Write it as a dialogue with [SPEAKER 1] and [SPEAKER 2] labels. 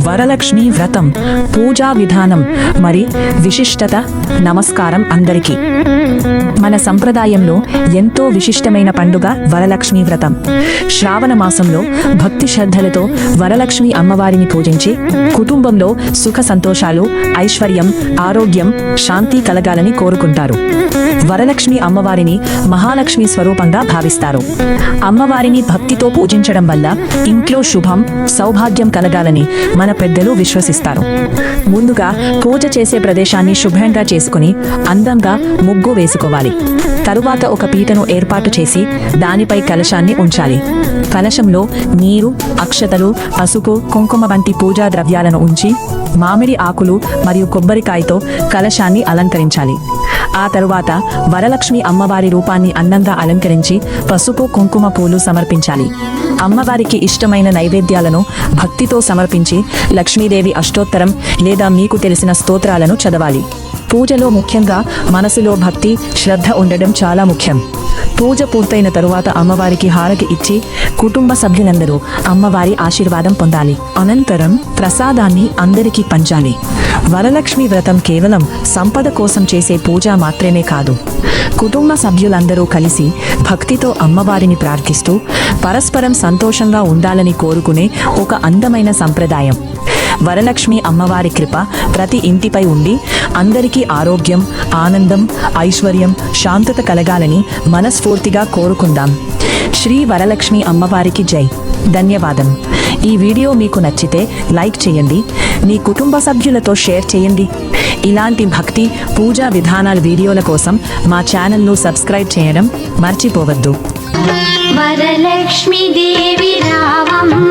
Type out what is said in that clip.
[SPEAKER 1] వరలక్ష్మి వ్రతం పూజా విధానం మరి విశిష్టత. నమస్కారం అందరికీ. మన సంప్రదాయంలో ఎంతో విశిష్టమైన పండుగ వరలక్ష్మి వ్రతం. శ్రావణ మాసంలో భక్తి శ్రద్ధలతో వరలక్ష్మి అమ్మవారిని పూజించి కుటుంబంలో సుఖ సంతోషాలు, ఐశ్వర్యం, ఆరోగ్యం, శాంతి కలగాలని కోరుకుంటారు. వరలక్ష్మి అమ్మవారిని మహాలక్ష్మి స్వరూపంగా భావిస్తారు. అమ్మవారిని భక్తితో పూజించడం వల్ల ఇంట్లో శుభం, సౌభాగ్యం కలగాలని మన పెద్దలు విశ్వసిస్తారు. ముందుగా పూజ చేసే ప్రదేశాన్ని శుభ్రంగా చేసుకుని అందంగా ముగ్గు వేసుకోవాలి. తరువాత ఒక పీటను ఏర్పాటు చేసి దానిపై కలశాన్ని ఉంచాలి. కలశంలో నీరు, అక్షతలు, పసుపు, కుంకుమ వంటి పూజా ద్రవ్యాలను ఉంచి మామిడి ఆకులు మరియు కొబ్బరికాయతో కలశాన్ని అలంకరించాలి. ఆ తరువాత వరలక్ష్మి అమ్మవారి రూపాన్ని అందంగా అలంకరించి పసుపు, కుంకుమ పూలు సమర్పించాలి. అమ్మవారికి ఇష్టమైన నైవేద్యాలను భక్తితో సమర్పించి లక్ష్మీదేవి అష్టోత్తరం లేదా మీకు తెలిసిన స్తోత్రాలను చదవాలి. పూజలో ముఖ్యంగా మనసులో భక్తి, శ్రద్ధ ఉండడం చాలా ముఖ్యం. పూజ పూర్తయిన తరువాత అమ్మవారికి హారతి ఇచ్చి కుటుంబ సభ్యులందరూ అమ్మవారి ఆశీర్వాదం పొందాలి. అనంతరం ప్రసాదాన్ని అందరికీ పంచాలి. వరలక్ష్మి వ్రతం కేవలం సంపద కోసం చేసే పూజ మాత్రమే కాదు. కుటుంబ సభ్యులందరూ కలిసి భక్తితో అమ్మవారిని ప్రార్థిస్తూ పరస్పరం సంతోషంగా ఉండాలని కోరుకునే ఒక అందమైన సంప్రదాయం. వరలక్ష్మి అమ్మవారి కృప ప్రతి ఇంటిపై ఉండి అందరికీ ఆరోగ్యం, ఆనందం, ఐశ్వర్యం, శాంతత కలగాలని మనస్ఫూర్తిగా కోరుకుందాం. శ్రీ వరలక్ష్మి అమ్మవారికి జై. ధన్యవాదం. ఈ వీడియో మీకు నచ్చితే లైక్ చేయండి, మీ కుటుంబ సభ్యులతో షేర్ చేయండి. ఇలాంటి భక్తి, పూజా విధానాల వీడియోల కోసం మా ఛానల్ను సబ్స్క్రైబ్ చేయడం మర్చిపోవద్దు.
[SPEAKER 2] వరలక్ష్మి దేవి రావమ్మ.